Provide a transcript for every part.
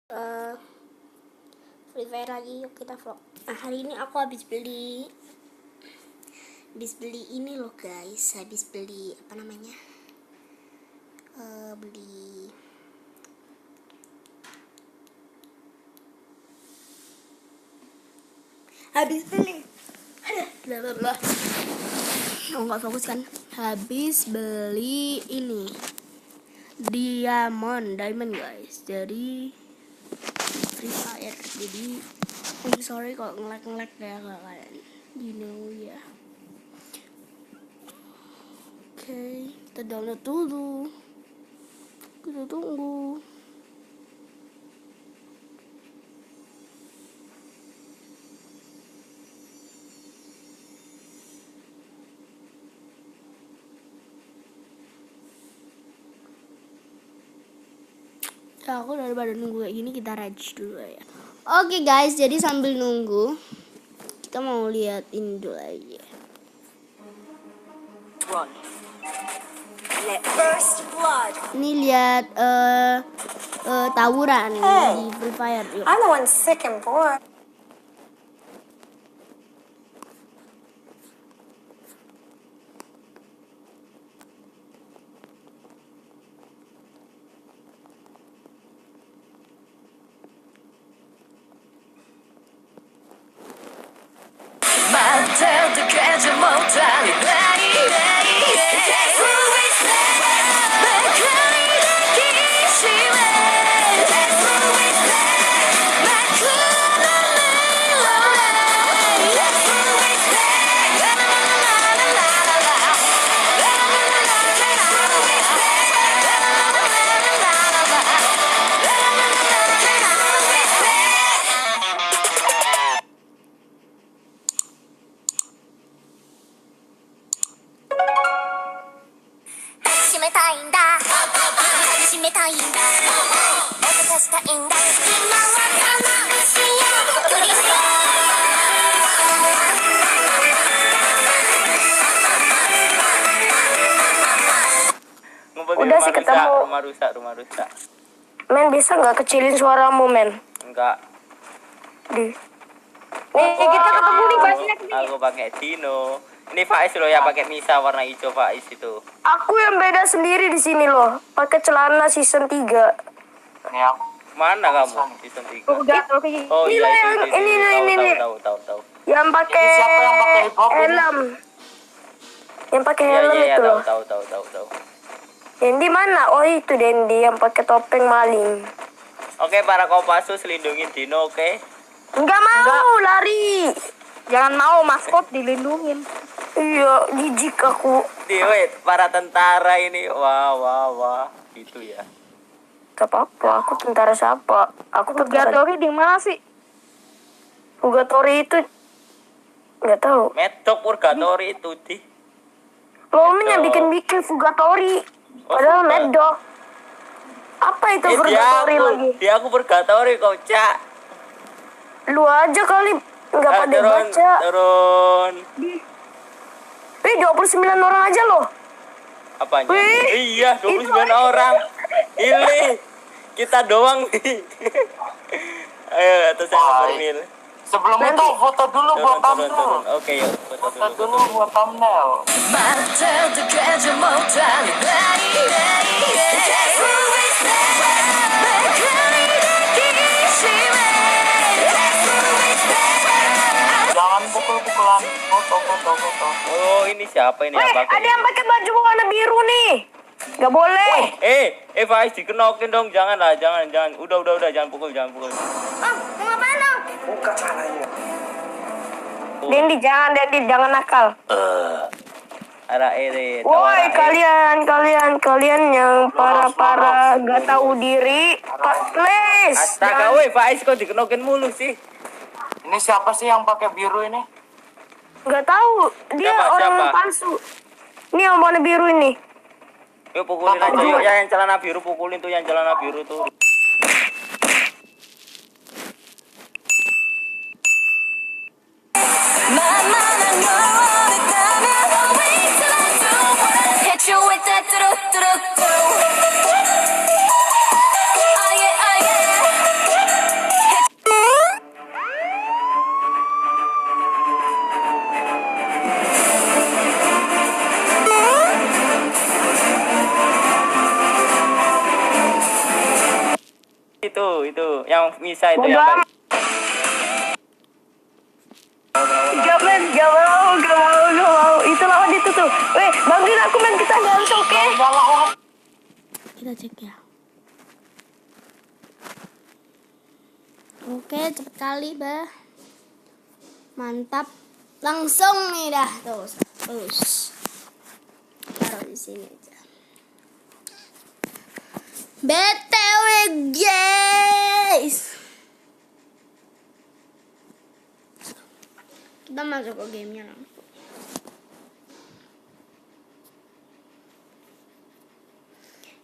eh Free Fire lagi, yuk kita vlog. Nah, hari ini aku habis beli ini loh guys, habis beli apa namanya, beli oh nggak fokus kan, habis beli ini diamond guys dari Free Fire. Jadi sorry kok ngelek ya kalian, ya. Oke, kita download dulu, kita tunggu. Ya, aku daripada nunggu kayak gini, kita rage dulu ya. Oke guys, jadi sambil nunggu kita mau lihat ini dulu aja. Ini lihat tawuran di Free Fire. Yuk. I'm the one sick and bored. Udah sih ketemu. Rumah rusak. Men, bisa nggak kecilin suaramu, men? Enggak. Nih kita ketemu nih banyak nih. Aku pakai Dino. Ini Faiz loh ya pakai Misa warna hijau, Faiz itu. Aku yang beda sendiri di sini loh. Pakai celana season 3. Ini aku. Mana kamu season 3? Oh ini iya ini. Tahu. Yang pakai helm. Yang pakai helm itu loh. Tahu. Dendi mana? Oh itu Dendi yang pakai topeng maling. Oke, para Kopassus lindungin Dino, oke? Enggak mau, lari. Jangan mau, maskot dilindungin. Iya, jijik aku. Wait, para tentara ini. Wah. Gitu ya. Gak apa-apa, aku tentara siapa? Aku tentara. Purgatory di mana sih? Purgatory itu nggak tahu. Medok Purgatory itu di. Lo yang bikin Purgatory. Padahal Medok. Apa itu Purgatory lagi? Dia aku Purgatory kok, Cak. Lu aja kali nggak pada baca. Turun. 29 orang aja loh. Apanya? Iya, 29 orang. Ini kita doang nih. Ayo, atas Formil. Sebelum itu foto dulu buat thumbnail. Oke, yuk. Foto dulu buat thumbnail. Jangan pukul-pukulan. Foto. Oh, ini siapa ini yang pakai? Ada yang pakai baju warna biru nih. Gak boleh. Faiz dikenokin dong, jangan. Udah, jangan pukul. Mau ngapain dong? Buka caranya. Dendi jangan nakal. Arah ere. Woi kalian yang para gak tahu diri, please. Astaga, woi Faiz kok dikenokin mulu sih? Ini siapa sih yang pakai biru ini? Gak tahu, dia orang palsu. Ini yang warna biru ini. Yuk pukulin aja yuk, ya yang celana biru pukulin tuh, yang celana biru tuh. itu yang bisa itu yang paling. Gak mau. Itu lawan itu tuh. Weh, bantuin aku men, kita ganti, oke? Kita cek ya. Oke, cepet kali, bah. Mantap. Langsung nih dah, terus. Taruh di sini aja. BTW guys. Kita masuk ke gamenya langsung.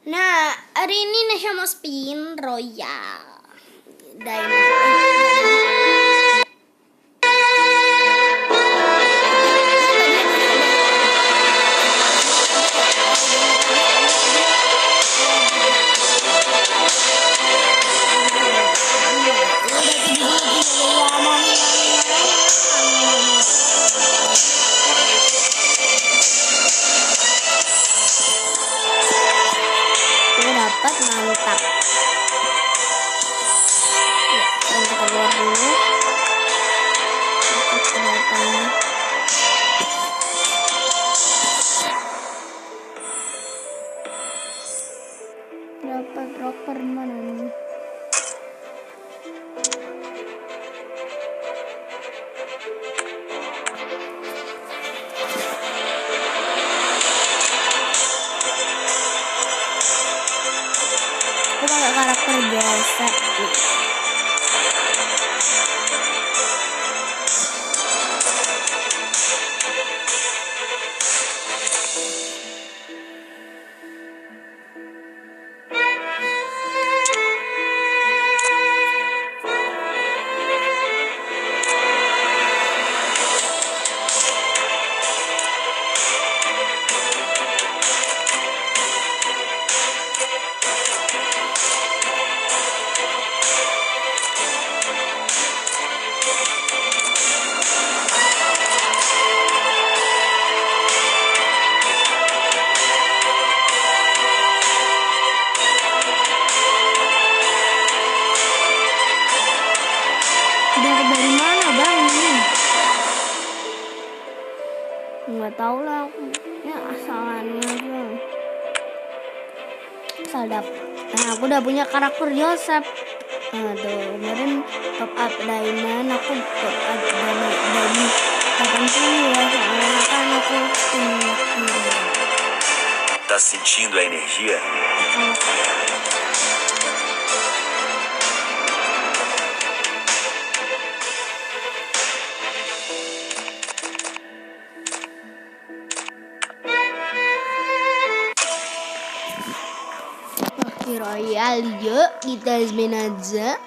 Nah, hari ini Nesha mau spin royal. Dapat mantap. Sekarang kita keluar dulu. Dapat dropper mana nih? Aku pakai karakter biasa. Dari mana bang ini? Nggak tahu lah aku. Ya asalannya aja. Asal dapet. Nah aku udah punya karakter Joseph. Aduh kemarin top up diamond. Aku top up diamond 80 ya. Soalnya kan aku Tá sentindo a energia? Royal, yuk kita main aja.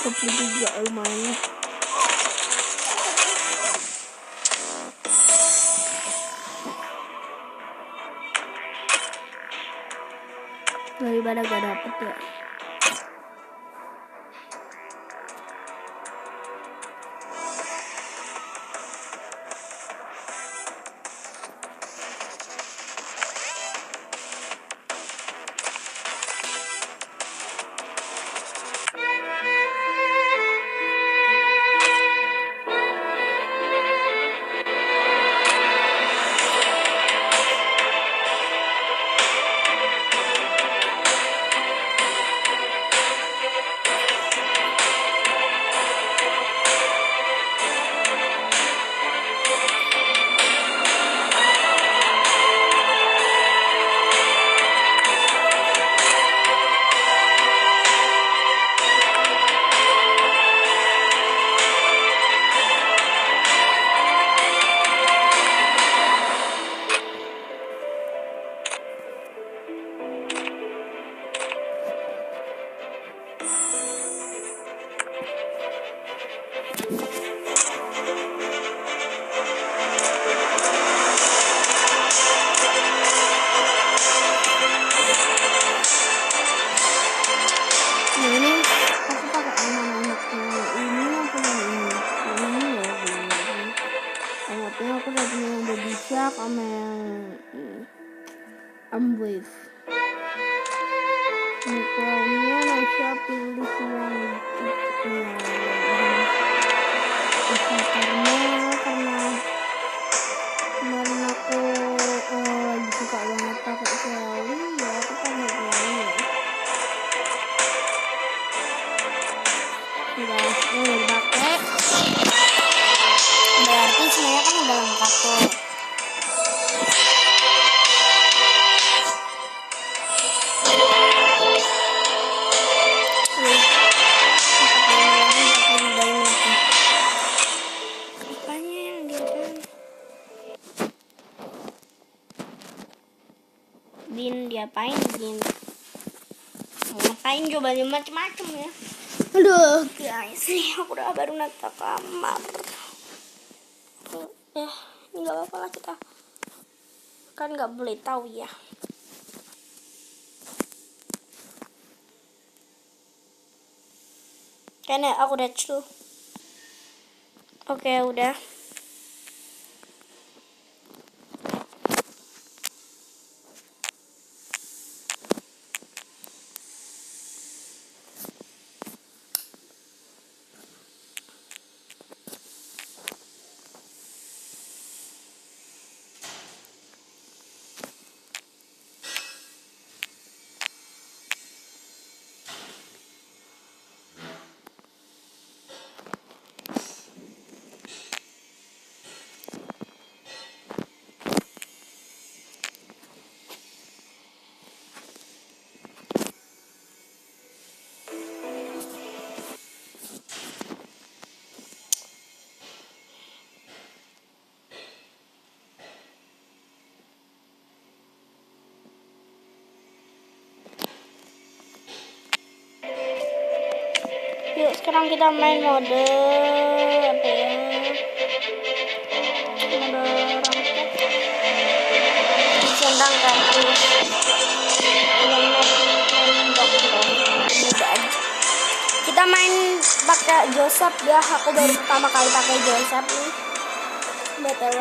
Kopi juga lumayan. Daripada gak dapet ya. sama yang Amwave. Backgroundnya Nasya pilih yang karena kemarin aku lagi suka banget pakai Xiaomi, ya aku pakai Xiaomi ya. Udah pakai, berarti semuanya kan udah lengkap tuh. Bin diapain Bin? Ngapain coba macem-macem ya? Aduh guys, nih aku udah baru nata kamar. Ya ini nggak apa-apa lah, kita kan nggak boleh tahu ya. Kayaknya aku udah chill. Oke udah. Yuk sekarang kita main mode apa ya? Mode ranked. Sendang gratis. Kita main pakai Joseph ya. Aku baru pertama kali pakai Joseph nih. BTW.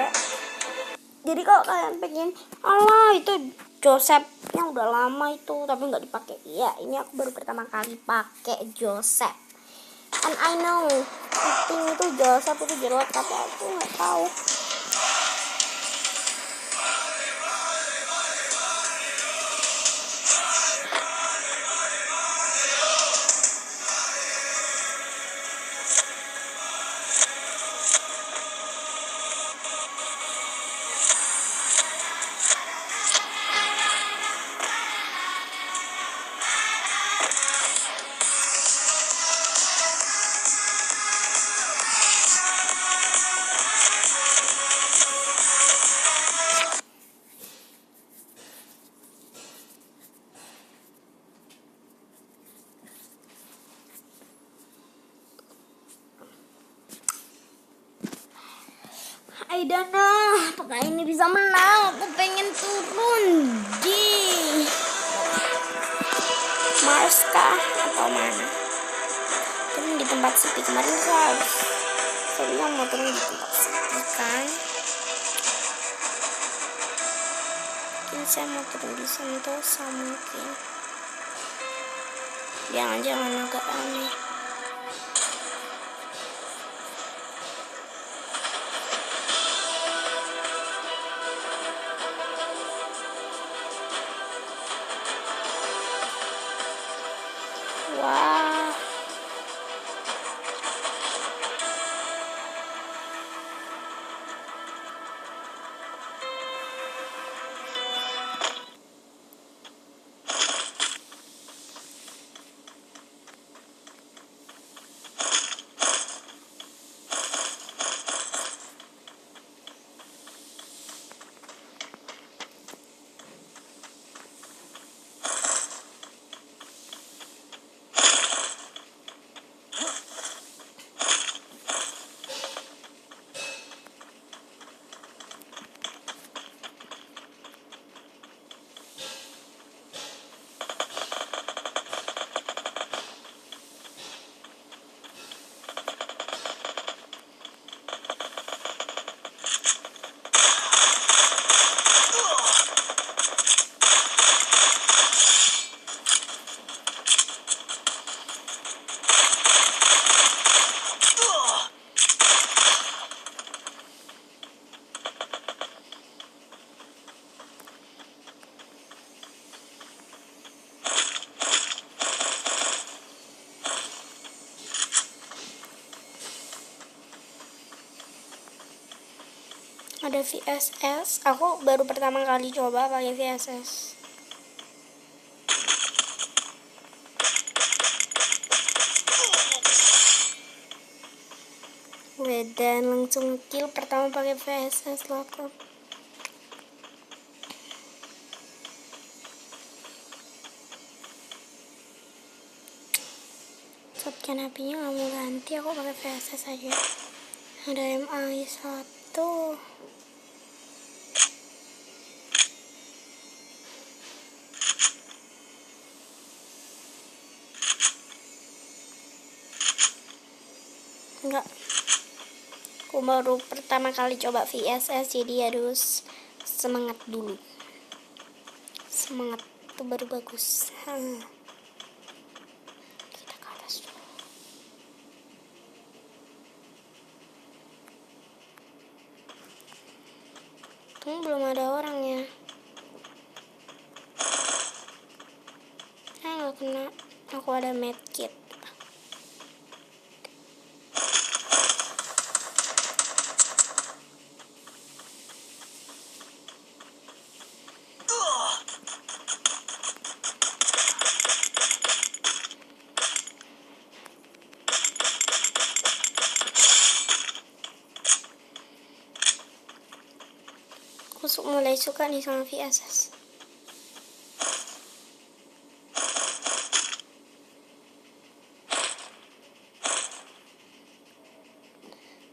Jadi kalau kalian pengen, alah itu Josephnya udah lama itu tapi nggak dipakai. Iya, ini aku baru pertama kali pakai Joseph. And I know itu Joseph itu jerawat, tapi aku nggak tahu. I don't know apakah ini bisa menang. Aku pengen turun di Mars kah atau mana? Turun di tempat sepi. Kemarin saya bilang mau turun di tempat sepi kan. Mungkin saya mau turun di Sentosa mungkin. Jangan-jangan agak aneh. Wah. Ada VSS. Aku baru pertama kali coba pakai VSS. Dan langsung kill pertama pakai VSS loh. Shotgun apinya nggak mau ganti, aku pakai VSS aja. Ada MI 1. Enggak, aku baru pertama kali coba VSS, jadi harus semangat dulu. Semangat itu baru bagus. Kita ke atas dulu. Belum ada orang ya. Nggak kena. Aku ada medkit. Aku mulai suka nih sama VSS.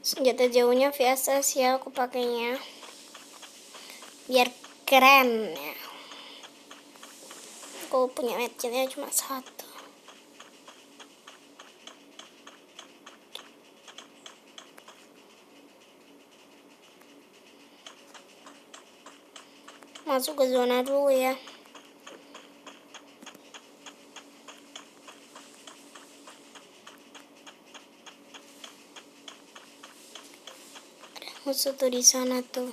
Senjata jauhnya VSS ya, aku pakainya biar keren ya. Aku punya medkitnya cuma 1. Masuk ke zona dulu ya. Ada musuh tuh di sana tuh.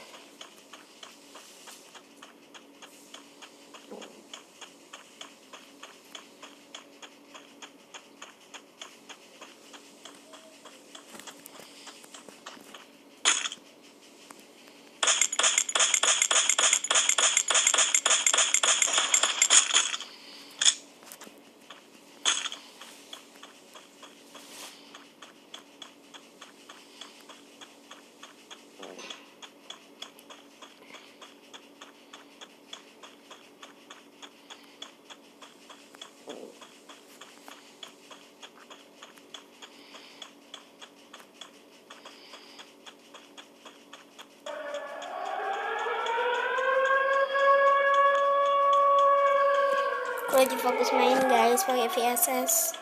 Aku lagi fokus main guys pakai VSS.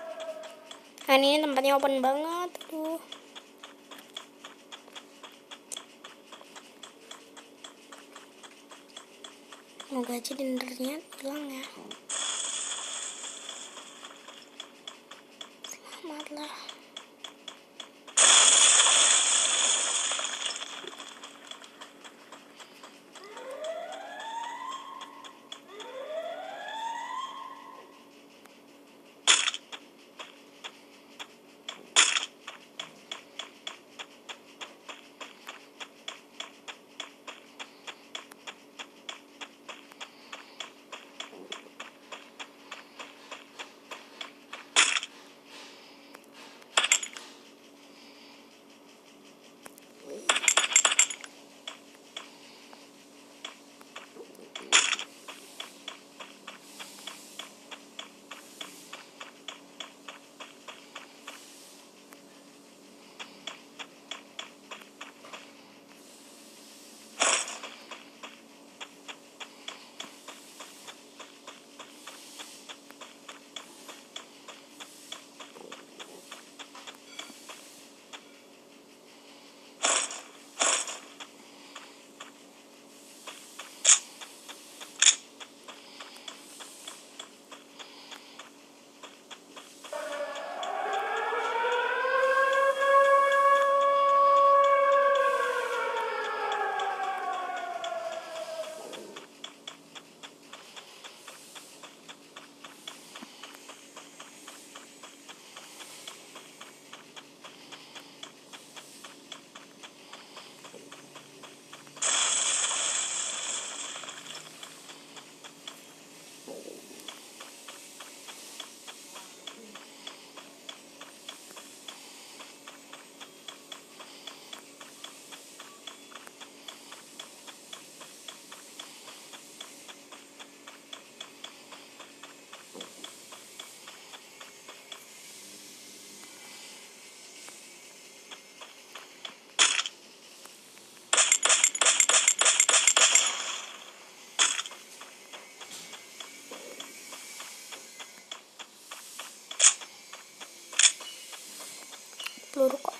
Nah ini tempatnya open banget. Aduh. Semoga aja dinnernya hilang ya. Selamatlah.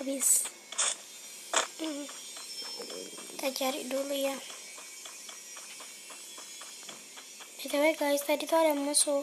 habis. Kita cari dulu ya. BTW guys, tadi tuh ada musuh.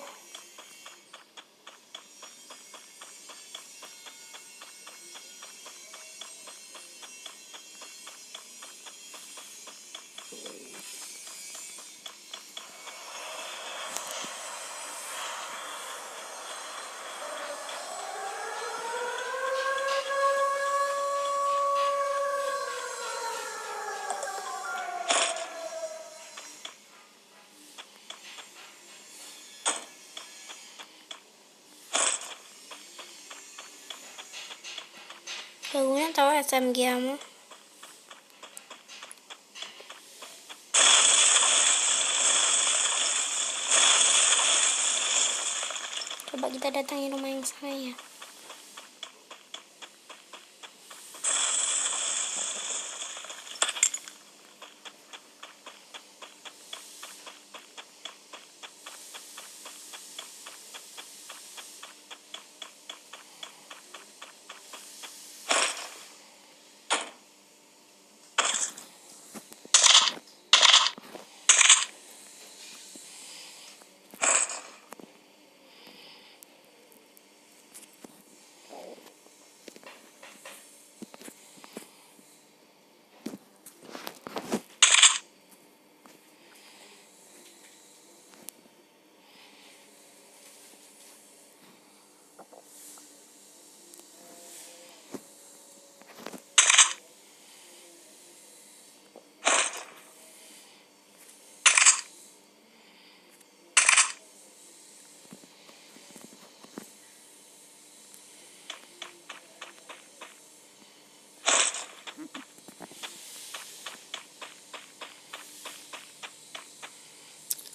Bangunan tahu SMG kamu? Coba kita datangi rumah yang sana ya.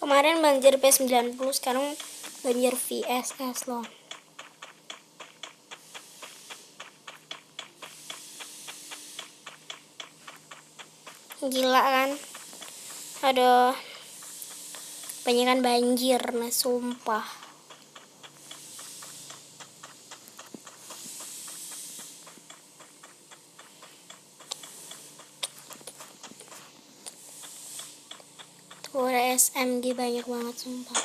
Kemarin banjir P90, sekarang banjir VSS loh. Gila kan? Aduh, banyakan banjir, nah sumpah. Tuh ada SMG banyak banget sumpah.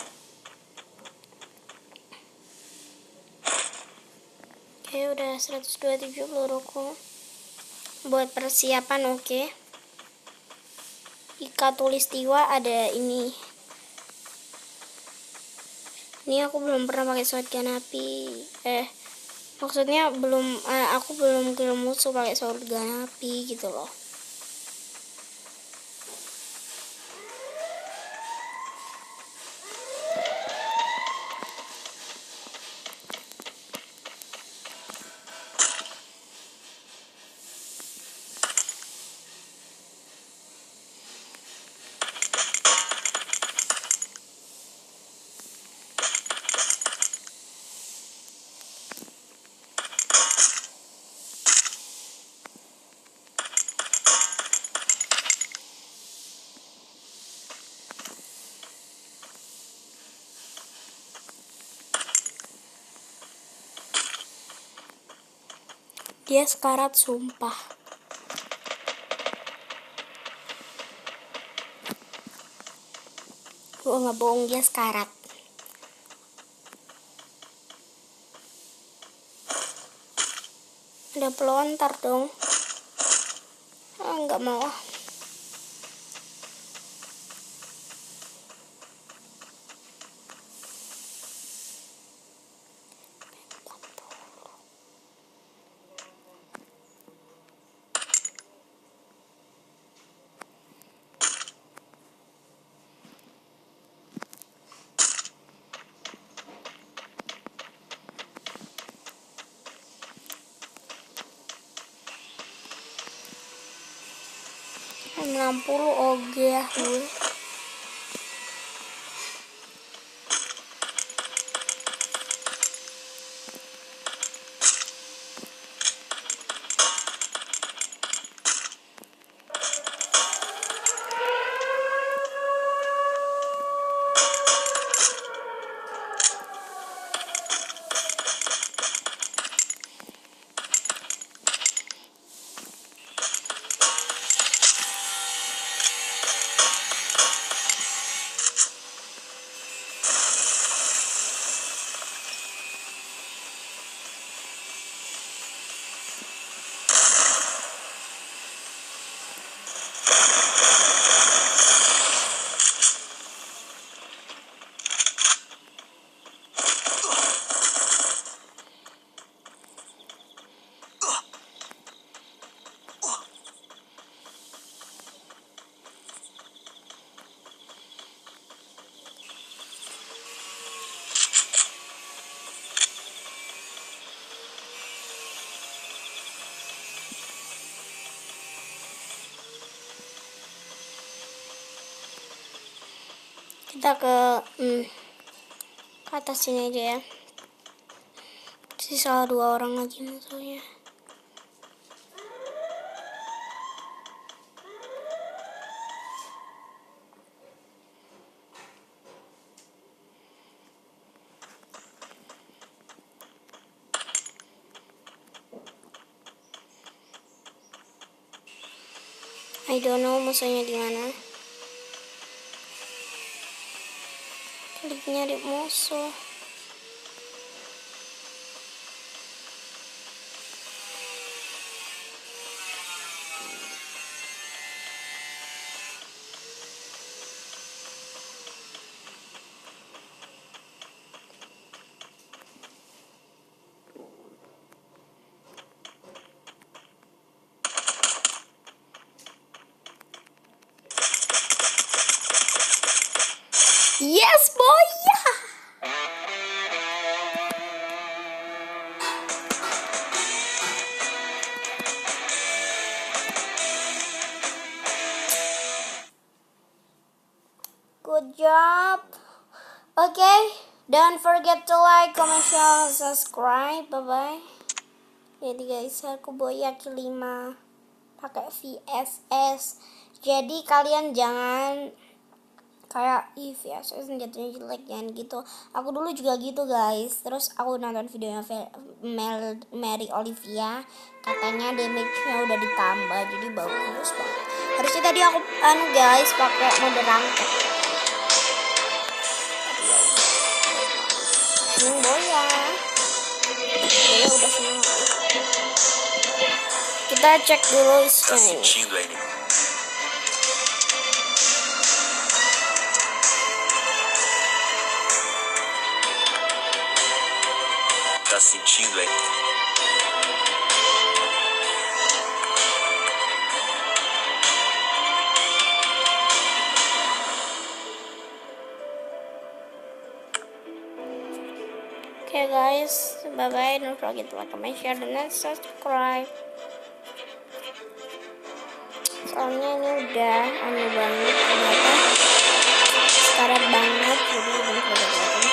Oke, udah 127 peluruku. Buat persiapan oke. Ika Tulistiwa ada ini. Ini aku belum pernah pakai shotgun api. Maksudnya aku belum kill musuh pakai shotgun api gitu loh. Dia sekarat sumpah. Gue nggak bohong, dia sekarat. Ada pelontar dong. Nggak mau. M60 oge ya gue. Kita ke atas sini aja ya. Sisa 2 orang lagi musuhnya. I don't know musuhnya di mana. Klik nyari musuh. Yes, boy! Good job. Okay, don't forget to like, comment, share, subscribe. Bye bye. Jadi guys, aku boyak 5 pakai VSS. Jadi kalian jangan kayak VSS jatuhnya jelek, jangan gitu. Aku dulu juga gitu guys. Terus aku nonton videonya Mary Olivia, katanya damage-nya udah ditambah, jadi bagus banget. Harusnya tadi aku guys pakai mode ranked. Seneng boya udah seneng. Kita cek dulu Tá ini. sentindo a energia? Tá sentindo a energia? Okay guys, bye bye. Don't forget to like, comment, share, dan subscribe. Soalnya ini udah anu banget, ternyata sekarat banget, jadi don't forget to like,